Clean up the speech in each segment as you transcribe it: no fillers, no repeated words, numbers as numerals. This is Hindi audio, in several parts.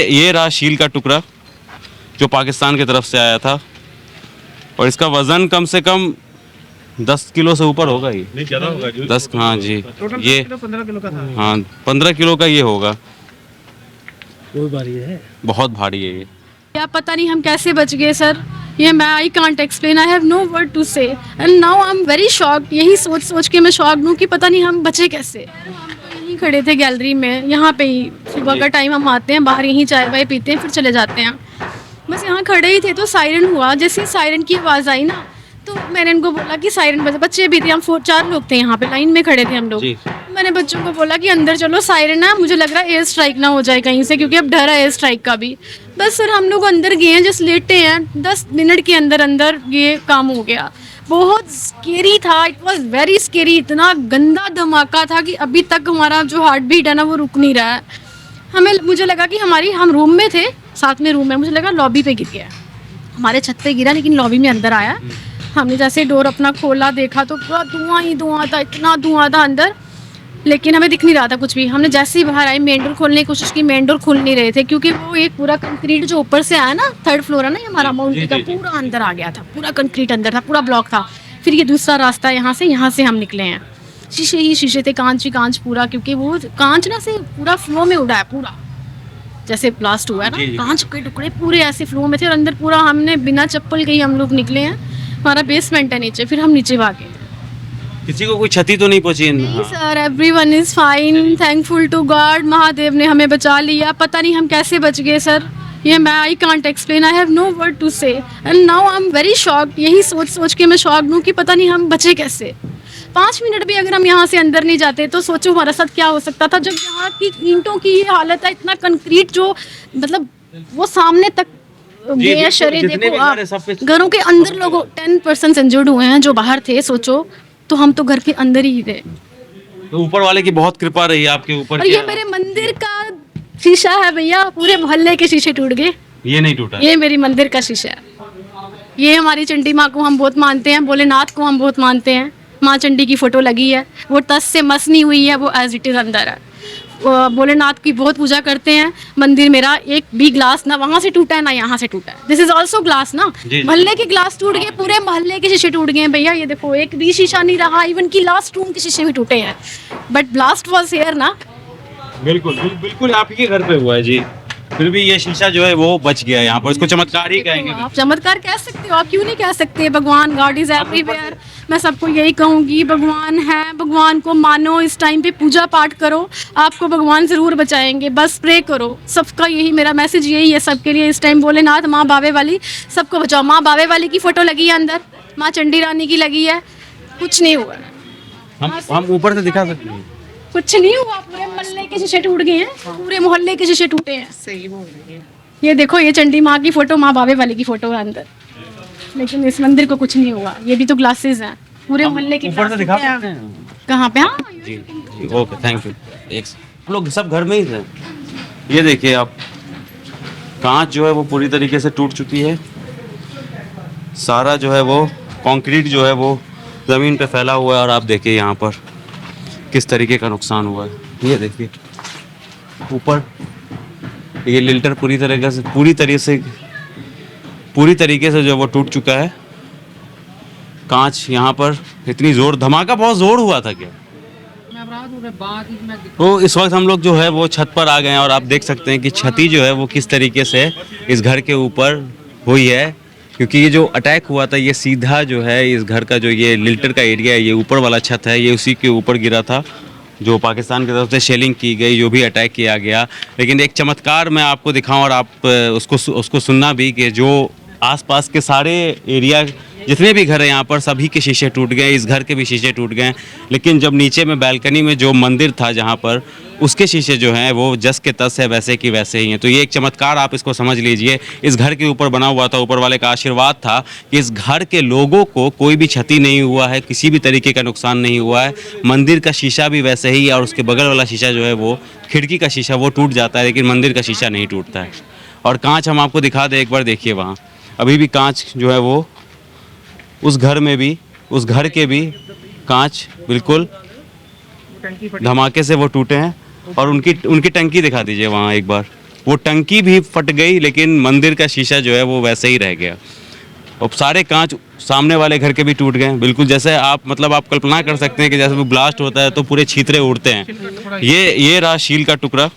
ये रहा शील का टुकड़ा जो पाकिस्तान की तरफ से आया था और इसका वज़न कम से कम 10 किलो से ऊपर होगा ये। नहीं ज़्यादा होगा जो 10, हाँ जी, ये 15 किलो का था। हाँ 15 किलो का ये होगा। बहुत भारी है, बहुत भारी है ये। क्या पता नहीं हम कैसे बच गए सर, ये मैं I can't explain, I have no word to say and now I am very shocked. यही सोच सोच के मैं शॉक्ड हूँ कि पता नहीं हम बचे कैसे। हम तो यहीं खड़े थे गैलरी में, यहाँ पे ही सुबह का टाइम हम आते हैं, बाहर यहीं चाय वाय पीते हैं फिर चले जाते हैं। बस यहाँ खड़े ही थे तो सायरन हुआ, जैसे सायरन की आवाज़ आई ना तो मैंने इनको बोला कि सायरन बजे, बच्चे भी थे, हम 4 लोग थे यहाँ पे लाइन में खड़े थे हम लोग। जी। मैंने बच्चों को बोला कि अंदर चलो सायरन है, मुझे लग रहा है एयर स्ट्राइक ना हो जाए कहीं से, क्योंकि अब डर है एयर स्ट्राइक का भी। बस सर हम लोग अंदर गए हैं, जस्ट लेटे हैं, 10 मिनट के अंदर अंदर ये काम हो गया। बहुत स्केरी था, इट वॉज वेरी स्केरी। इतना गंदा धमाका था कि अभी तक हमारा जो हार्ट बीट है ना वो रुक नहीं रहा है। मुझे लगा कि हम रूम में थे, साथ में रूम है, मुझे लगा लॉबी पे गिर गया, हमारे छत पे गिरा लेकिन लॉबी में अंदर आया। हमने जैसे डोर अपना खोला देखा तो पूरा धुआं ही धुआं था, इतना धुआं था अंदर, लेकिन हमें दिख नहीं रहा था कुछ भी। हमने जैसे ही बाहर आए मेन डोर खोलने की कोशिश की, मेन डोर खुल नहीं रहे थे क्योंकि वो एक पूरा कंक्रीट जो ऊपर से आया ना, 3rd फ्लोर है ना ये हमारा माउंटी का, पूरा अंदर आ गया था, पूरा कंक्रीट अंदर था, पूरा ब्लॉक था। फिर ये दूसरा रास्ता यहाँ से हम निकले हैं, शीशे ही शीशे थे, कांच ही कांच पूरा, क्योंकि वो कांच ना से पूरा फ्लो में उड़ा है, पूरा जैसे ब्लास्ट हुआ है ना, कांच के टुकड़े पूरे ऐसे फ्लो में थे और अंदर पूरा। हमने बिना चप्पल के ही हम लोग निकले हैं, हमारा बेसमेंट है नीचे, फिर हम नीचे भागे। किसी को कोई क्षति तो नहीं पहुंची? नहीं sir, everyone is fine, thankful to God, Mahadev ने हमें बचा लिया। पता नहीं हम कैसे बच गए सर, ये मैं I can't explain, I have no word to say and now I am very shocked. यही सोच सोच के मैं शॉक्ड हूँ कि पता नहीं हम बचे कैसे। 5 मिनट भी अगर हम यहाँ से अंदर नहीं जाते तो सोचो हमारा साथ क्या हो सकता था। जब यहाँ की ईंटों की ये हालत है, इतना कंक्रीट जो मतलब वो सामने तक गए, शरीर देखो आप, घरों के अंदर लोगों 10% इंजर्ड हुए हैं जो बाहर थे, सोचो तो हम तो घर के अंदर ही थे। तो ऊपर वाले की बहुत कृपा रही आपके ऊपर। और ये मेरे मंदिर का शीशा है भैया, पूरे मोहल्ले के शीशे टूट गए, ये नहीं टूटा? ये मेरी मंदिर का शीशा है। ये हमारी चंडी माँ को हम बहुत मानते हैं, भोलेनाथ को हम बहुत मानते हैं। माँ चंडी की फोटो लगी है, वो तस से मस नहीं हुई है, वो एज इट इज अंदर है। भोलेनाथ की बहुत पूजा करते हैं। मंदिर मेरा एक भी ग्लास ना वहाँ से टूटा है ना यहाँ से टूटा है, दिस इज ऑल्सो ग्लास ना। मोहल्ले के ग्लास टूट गए, पूरे मोहल्ले के शीशे टूट गए हैं भैया, ये देखो एक भी शीशा नहीं रहा, इवन की लास्ट रूम के शीशे भी टूटे हैं। बट ब्लास्ट वॉज हियर ना। बिल्कुल बिल्कुल आप ही के घर पे हुआ है जी, फिर भी ये शीशा जो है वो बच गया यहाँ पर, इसको चमत्कार ही कहेंगे। आप चमत्कार कह सकते हो, आप क्यों नहीं कह सकते? भगवान, गॉड इज एवरीवेयर। मैं सबको यही कहूँगी, भगवान है, भगवान को मानो, इस टाइम पे पूजा पाठ करो, आपको भगवान ज़रूर बचाएंगे, बस प्रे करो। सबका यही मेरा मैसेज यही है सबके लिए इस टाइम। भोलेनाथ, माँ बावे वाली, सबको बचाओ। माँ बावे वाली की फ़ोटो लगी है अंदर, माँ चंडी रानी की लगी है, कुछ नहीं हुआ। हम ऊपर से दिखा सकते हैं, कुछ नहीं हुआ, पूरे मोहल्ले के शीशे टूट गए हैं, पूरे मोहल्ले के शीशे टूटे हैं। सही बोल रही है। ये देखो, ये चंडी माँ की फ़ोटो, माँ बावे वाली की फ़ोटो है अंदर, लेकिन इस मंदिर को कुछ नहीं हुआ। ये भी तो ग्लासेस हैं, पूरे मोहल्ले के ऊपर से दिखा सकते हैं। कहाँ पे? हाँ जी जी ओके, थैंक यू। एक हम लोग सब घर में ही थे। ये देखिए आप, कांच जो है वो पूरी तरीके से टूट चुकी है, सारा जो है वो कंक्रीट जो है वो ज़मीन पे फैला हुआ है और आप देखिए यहाँ पर किस तरीके का नुकसान हुआ है। ये देखिए ऊपर ये लिंटर पूरी तरीके से जो वो टूट चुका है। कांच यहाँ पर इतनी जोर, धमाका बहुत जोर हुआ था क्या? तो इस वक्त हम लोग जो है वो छत पर आ गए हैं और आप देख सकते हैं कि क्षति जो है वो किस तरीके से इस घर के ऊपर हुई है, क्योंकि ये जो अटैक हुआ था ये सीधा जो है इस घर का जो ये लिंटर का एरिया है, ये ऊपर वाला छत है, ये उसी के ऊपर गिरा था जो पाकिस्तान की तरफ से शेलिंग की गई, जो भी अटैक किया गया। लेकिन एक चमत्कार मैं आपको दिखाऊं और आप उसको सुनना भी कि जो आसपास के सारे एरिया जितने भी घर हैं यहाँ पर सभी के शीशे टूट गए, इस घर के भी शीशे टूट गए। लेकिन जब नीचे में बैल्कनी में जो मंदिर था जहाँ पर, उसके शीशे जो हैं वो जस के तस है, वैसे की वैसे ही हैं। तो ये एक चमत्कार आप इसको समझ लीजिए, इस घर के ऊपर बना हुआ था, ऊपर वाले का आशीर्वाद था कि इस घर के लोगों को कोई भी क्षति नहीं हुआ है, किसी भी तरीके का नुकसान नहीं हुआ है। मंदिर का शीशा भी वैसे ही है और उसके बगल वाला शीशा जो है वो खिड़की का शीशा वो टूट जाता है, लेकिन मंदिर का शीशा नहीं टूटता है। और कांच हम आपको दिखा दें एक बार, देखिए वहाँ अभी भी कांच जो है वो उस घर में भी, उस घर के भी कांच बिल्कुल धमाके से वो टूटे हैं। और उनकी टंकी दिखा दीजिए वहाँ एक बार, वो टंकी भी फट गई, लेकिन मंदिर का शीशा जो है वो वैसे ही रह गया। और सारे कांच सामने वाले घर के भी टूट गए, बिल्कुल जैसे आप मतलब आप कल्पना कर सकते हैं कि जैसे वो ब्लास्ट होता है तो पूरे छीतरे उड़ते हैं। ये रहा शील का टुकड़ा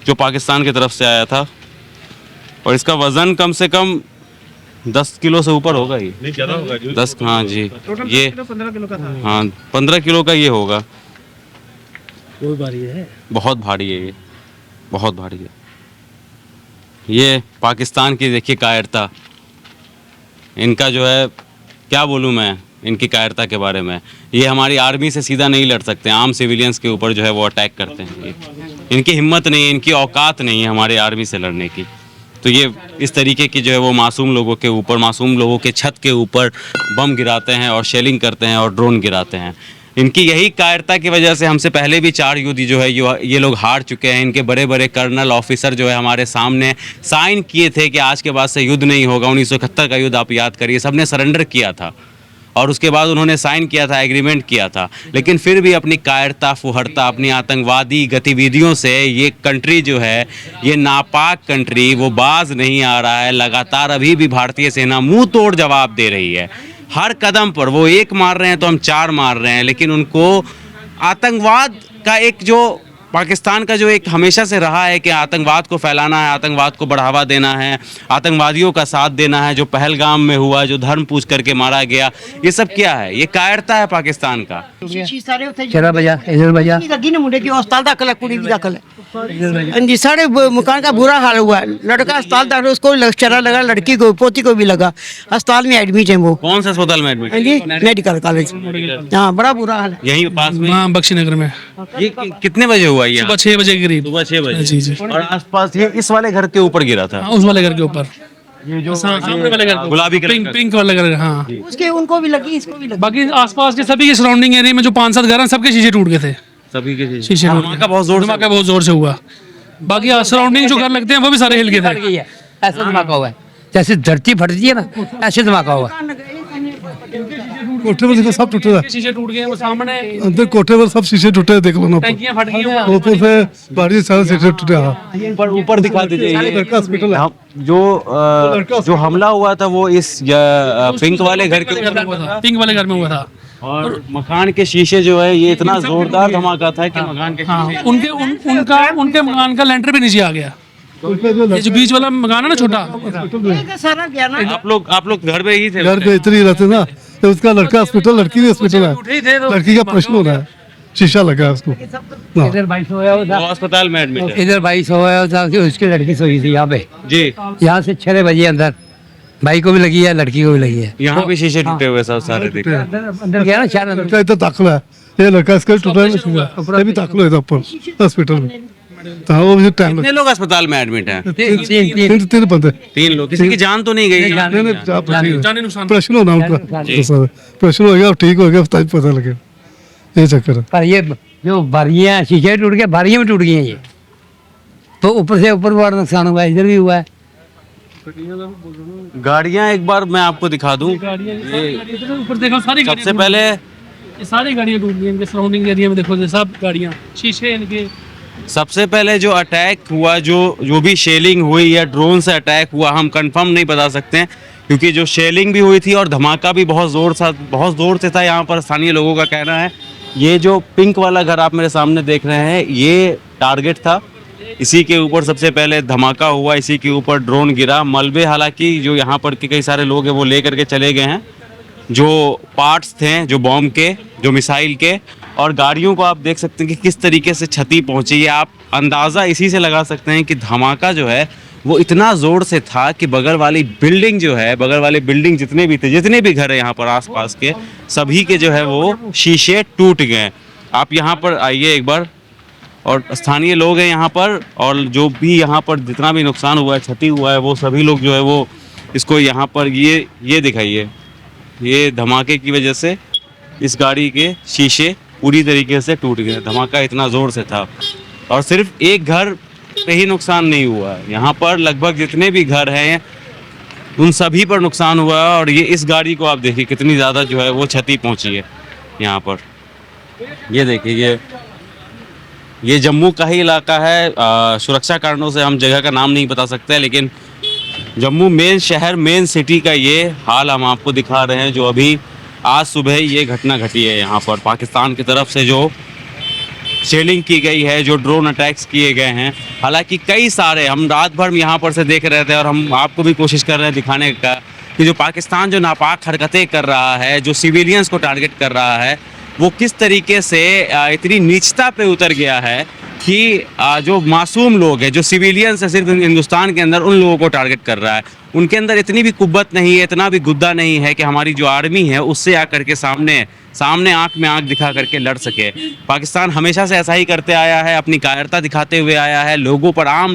जो पाकिस्तान की तरफ से आया था, और इसका वज़न कम से कम 10 किलो से ऊपर होगा ये। नहीं ज्यादा होगा जो 10, हाँ जी, टोटल ये 15 किलो का था। हाँ 15 किलो का ये होगा। कोई बारी है। बहुत भारी है ये, बहुत भारी है। ये पाकिस्तान की देखिए कायरता, इनका जो है क्या बोलूँ मैं इनकी कायरता के बारे में। ये हमारी आर्मी से सीधा नहीं लड़ सकते, आम सिविलियंस के ऊपर जो है वो अटैक करते हैं। ये इनकी हिम्मत नहीं है, इनकी औकात नहीं है हमारे आर्मी से लड़ने की। तो ये इस तरीके की जो है वो मासूम लोगों के ऊपर, मासूम लोगों के छत के ऊपर बम गिराते हैं और शेलिंग करते हैं और ड्रोन गिराते हैं। इनकी यही कायरता की वजह से हमसे पहले भी 4 युद्ध जो है ये लोग हार चुके हैं। इनके बड़े बड़े कर्नल ऑफिसर जो है हमारे सामने साइन किए थे कि आज के बाद से युद्ध नहीं होगा। 1971 का युद्ध आप याद करिए, सबने सरेंडर किया था और उसके बाद उन्होंने साइन किया था, एग्रीमेंट किया था, लेकिन फिर भी अपनी कायरता, फुहरता, अपनी आतंकवादी गतिविधियों से ये कंट्री जो है, ये नापाक कंट्री, वो बाज नहीं आ रहा है। लगातार अभी भी भारतीय सेना मुंह तोड़ जवाब दे रही है। हर कदम पर वो एक मार रहे हैं तो हम 4 मार रहे हैं, लेकिन उनको आतंकवाद का एक जो पाकिस्तान का जो एक हमेशा से रहा है कि आतंकवाद को फैलाना है, आतंकवाद को बढ़ावा देना है, आतंकवादियों का साथ देना है। जो पहलगाम में हुआ, जो धर्म पूछ करके मारा गया, ये सब क्या है? ये कायरता है पाकिस्तान का। चला बजा इधर बजा लगी ना मुंडे की अस्पताल दाखिल है, कुड़ी भी दाखिल है जी। सारे मकान का बुरा हाल हुआ है। लड़का अस्पताल दाखिल, उसको चरा लगा, लड़की को, पोती को भी लगा। अस्पताल में एडमिट है वो। कौन सा अस्पताल में एडमिट? जी मेडिकल कॉलेज। हाँ बड़ा बुरा हाल है। यहीं पास में? हाँ बख्शी नगर में। ये कितने बजे हुआ ये? सुबह 6 बजे के करीब। सुबह 6 बजे। जी जी। और आसपास ये इस वाले घर के ऊपर गिरा था? हाँ, उस वाले घर के ऊपर, ये जो सामने वाले घर के गुलाबी कलर का। पिंक वाले घर। हाँ उसके उनको भी लगी, इसको भी लगी। बाकी आसपास के सभी के सराउंडिंग एरिया में जो 5-7 घर हैं, सबके शीशे टूट गए थे। सभी के शीशे टूट धमाका बहुत जोर से। धमाका बहुत जोर से हुआ। बाकी सराउंडिंग जो घर लगते हैं वो भी सारे हिल गए थे। ऐसा धमाका हुआ है, जैसे धरती फटती है ना, ऐसे धमाका हुआ। कोठे पर सब टूटे हैं, शीशे टूट गए वो सामने, अंदर कोठे पर सब शीशे टूटे हैं, देख लो ना। टंकियां फट गई हैं। ऊपर से बाहरी सारे शीशे टूटे हैं। ऊपर दिखा दीजिए। ये लड़का हॉस्पिटल है। जो हमला हुआ था वो इस पिंक वाले घर के ऊपर हुआ था। पिंक वाले घर में हुआ था। और मकान के शीशे जो है ये इतना जोरदार धमाका था कि मकान के हाँ उनके मकान का लेंटर भी नीचे आ गया। ये जो बीच वाला मकान है ना छोटा, सारा गया ना। आप लोग घर पे ही थे? घर पे इतने ही रहते ना, तो उसका लड़का हॉस्पिटल, लड़की भी हॉस्पिटल है। लड़की का प्रश्न हो रहा है, शीशा लगा है उसको। हाँ। इधर भाई सोया हुआ वो अस्पताल में एडमिट था, है। इधर भाई सोया हुआ था, उसकी लड़की सोई थी यहाँ पे। जी। यहाँ से 6 बजे अंदर भाई को भी लगी है, लड़की को भी लगी है। यहाँ भी शीशे टूटे हुए सब सारे दिख रहे हैं। अंदर गया ना, शायद अंदर। लड़का इधर दाखिला है, ये लड़का इसका टूटा है, ये भी दाखिल है ऊपर हॉस्पिटल में। तो हाँ, वो मुझे टाइम कितने लोग अस्पताल में एडमिट हैं? तीन तीन बंदे। 3 लोग। किसी की जान तो नहीं गई? जाने नुकसान। प्रश्न होना उनका, प्रश्न हो गया, ठीक हो गया, तब पता लगे। ये चक्कर है। पर ये जो बारियां शीशे टूट गए, बारियां भी टूट गई हैं ये, तो ऊपर से ऊपर बड़ा नुकसान हुआ है, इधर भी हुआ है। गाड़ियाँ एक बार मैं आपको दिखा दूं। ऊपर देखो सारी सबसे पहले ये सारी गाड़ियां टूट गई इनके सराउंडिंग एरिया में। देखो ये सब गाड़ियां, शीशे इनके। सबसे पहले जो अटैक हुआ, जो भी शेलिंग हुई या ड्रोन से अटैक हुआ, हम कंफर्म नहीं बता सकते हैं, क्योंकि जो शेलिंग भी हुई थी और धमाका भी बहुत ज़ोर से था। यहाँ पर स्थानीय लोगों का कहना है ये जो पिंक वाला घर आप मेरे सामने देख रहे हैं, ये टारगेट था। इसी के ऊपर सबसे पहले धमाका हुआ, इसी के ऊपर ड्रोन गिरा। मलबे हालांकि जो यहाँ पर के कई सारे लोग हैं वो ले करके चले गए हैं, जो पार्ट्स थे, जो बॉम्ब के, जो मिसाइल के। और गाड़ियों को आप देख सकते हैं कि किस तरीके से क्षति पहुंची है। आप अंदाज़ा इसी से लगा सकते हैं कि धमाका जो है वो इतना ज़ोर से था कि बगल वाली बिल्डिंग जो है, बगल वाली बिल्डिंग जितने भी घर हैं यहाँ पर आसपास के, सभी के जो है वो शीशे टूट गए। आप यहाँ पर आइए एक बार, और स्थानीय लोग हैं यहाँ पर, और जो भी यहाँ पर जितना भी नुकसान हुआ है, क्षति हुआ है, वो सभी लोग जो है वो इसको यहाँ पर ये दिखाइए। ये धमाके की वजह से इस गाड़ी के शीशे पूरी तरीके से टूट गए। धमाका इतना ज़ोर से था, और सिर्फ एक घर पे ही नुकसान नहीं हुआ है, यहाँ पर लगभग जितने भी घर हैं उन सभी पर नुकसान हुआ है। और ये इस गाड़ी को आप देखिए कितनी ज़्यादा जो है वो क्षति पहुँची है यहाँ पर। ये देखिए, ये जम्मू का ही इलाका है। सुरक्षा कारणों से हम जगह का नाम नहीं बता सकते, लेकिन जम्मू मेन शहर, मेन सिटी का ये हाल हम आपको दिखा रहे हैं, जो अभी आज सुबह ये घटना घटी है। यहाँ पर पाकिस्तान की तरफ से जो शेलिंग की गई है, जो ड्रोन अटैक्स किए गए हैं, हालांकि कई सारे, हम रात भर यहाँ पर से देख रहे थे और हम आपको भी कोशिश कर रहे हैं दिखाने का कि जो पाकिस्तान जो नापाक हरकतें कर रहा है, जो सिविलियंस को टारगेट कर रहा है, वो किस तरीके से इतनी नीचता पे उतर गया है कि जो मासूम लोग हैं, जो सिविलियंस है सिर्फ हिंदुस्तान के अंदर, उन लोगों को टारगेट कर रहा है। उनके अंदर इतनी भी कुव्वत नहीं है, इतना भी गुद्दा नहीं है कि हमारी जो आर्मी है उससे आकर के सामने आंख में आंख दिखा करके लड़ सके। पाकिस्तान हमेशा से ऐसा ही करते आया है, अपनी कायरता दिखाते हुए आया है, आम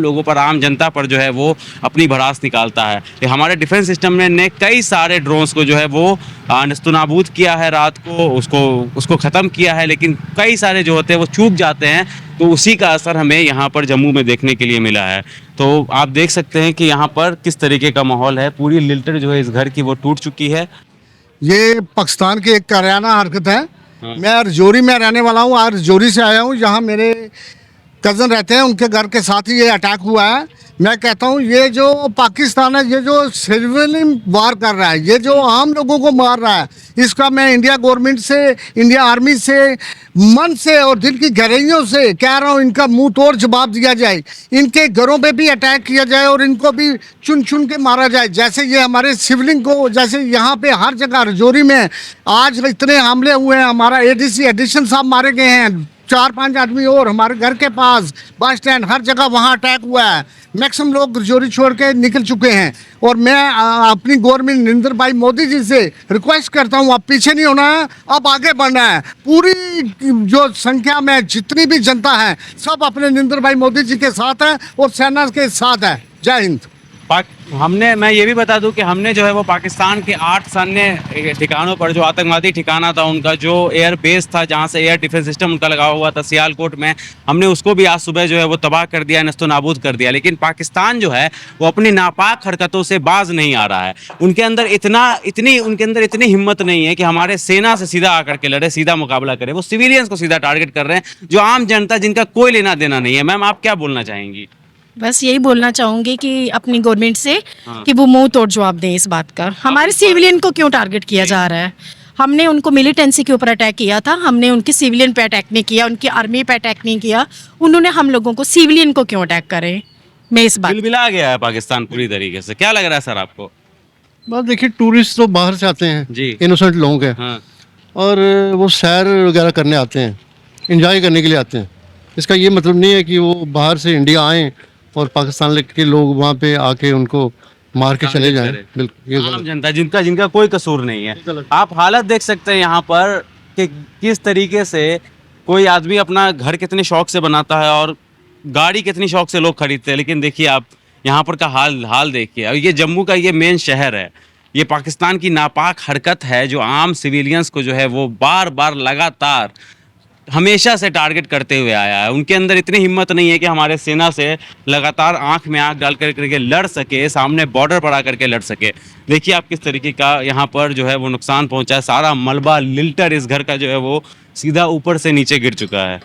लोगों पर, आम जनता पर जो है वो अपनी भड़ास निकालता है। ये हमारे डिफेंस सिस्टम ने कई सारे ड्रोन्स को जो है वो नस्तनाबूद किया है, रात को उसको ख़त्म किया है, लेकिन कई सारे जो होते हैं वो चूक जाते हैं। तो उसी का असर हमें यहाँ पर जम्मू में देखने के लिए मिला है। तो आप देख सकते हैं कि यहाँ पर किस तरीके का माहौल है। पूरी लिल्टर जो है इस घर की वो टूट चुकी है। ये पाकिस्तान की एक कारियाना हरकत है। मैं रजौरी में रहने वाला हूँ, आज रजौरी से आया हूँ। यहाँ मेरे कज़न रहते हैं, उनके घर के साथ ही ये अटैक हुआ है। मैं कहता हूँ ये जो पाकिस्तान है, ये जो सिविलियन वार कर रहा है, ये जो आम लोगों को मार रहा है, इसका मैं इंडिया गवर्नमेंट से, इंडिया आर्मी से मन से और दिल की गहराइयों से कह रहा हूँ, इनका मुंह तोड़ जवाब दिया जाए। इनके घरों पे भी अटैक किया जाए और इनको भी चुन चुन के मारा जाए। जैसे ये हमारे सिविलियन को, जैसे यहाँ पे हर जगह रजौरी में आज इतने हमले हुए हैं, हमारा एडीसी एडिशन साहब मारे गए हैं, 4-5 आदमी और हमारे घर के पास बस स्टैंड, हर जगह वहाँ अटैक हुआ है। मैक्सिमम लोग रजौरी छोड़ के निकल चुके हैं। और मैं अपनी गवर्नमेंट नरेंद्र भाई मोदी जी से रिक्वेस्ट करता हूँ, अब पीछे नहीं होना है, अब आगे बढ़ना है। पूरी जो संख्या में जितनी भी जनता है, सब अपने नरेंद्र भाई मोदी जी के साथ है और सेना के साथ है। जय हिंद। मैं ये भी बता दूं कि हमने जो है वो पाकिस्तान के 8 सैन्य ठिकानों पर, जो आतंकवादी ठिकाना था उनका, जो एयर बेस था जहां से एयर डिफेंस सिस्टम उनका लगा हुआ था सियालकोट में, हमने उसको भी आज सुबह जो है वो तबाह कर दिया, नस्तो नाबूद कर दिया। लेकिन पाकिस्तान जो है वो अपनी नापाक हरकतों से बाज नहीं आ रहा है। उनके अंदर इतनी हिम्मत नहीं है कि हमारे सेना से सीधा आकर के लड़े, सीधा मुकाबला करे। वो सिविलियंस को सीधा टारगेट कर रहे हैं, जो आम जनता, जिनका कोई लेना देना नहीं है। मैम, आप क्या बोलना चाहेंगी? बस यही बोलना चाहूँगी कि अपनी गवर्नमेंट से कि वो मुंह तोड़ जवाब दें इस बात का। हमारे सिविलियन को क्यों टारगेट किया जा रहा है? हमने उनको मिलिटेंसी के ऊपर अटैक किया था, हमने उनकी सिविलियन पे अटैक नहीं किया, उनकी आर्मी पे अटैक नहीं किया। उन्होंने हम लोगों को, सिविलियन को क्यों अटैक करे? मैं इस बात बिलबिला गया है पाकिस्तान पूरी तरीके से। क्या लग रहा है सर आपको? बस देखिए, टूरिस्ट तो बाहर से आते हैं जी, इनोसेंट लोग हैं। हाँ। और वो सैर वगैरह करने आते हैं, एंजॉय करने के लिए आते हैं। इसका ये मतलब नहीं है कि वो बाहर से इंडिया आएँ और पाकिस्तान के लोग वहाँ पे आके उनको मार के चले जाएं। बिल्कुल, ये आम जनता, जिनका कोई कसूर नहीं है। आप हालत देख सकते हैं यहाँ पर कि किस तरीके से कोई आदमी अपना घर कितने शौक से बनाता है और गाड़ी कितनी शौक से लोग खरीदते हैं। लेकिन देखिए आप यहाँ पर का हाल देखिए। और ये जम्मू का ये मेन शहर है। ये पाकिस्तान की नापाक हरकत है, जो आम सिविलियंस को जो है वो बार बार लगातार हमेशा से टारगेट करते हुए आया है। उनके अंदर इतनी हिम्मत नहीं है कि हमारे सेना से लगातार आंख में आंख डाल करके लड़ सके, सामने बॉर्डर पर आकर के लड़ सके। देखिए आप किस तरीके का यहाँ पर जो है वो नुकसान पहुंचा है। सारा मलबा, लिल्टर इस घर का जो है वो सीधा ऊपर से नीचे गिर चुका है।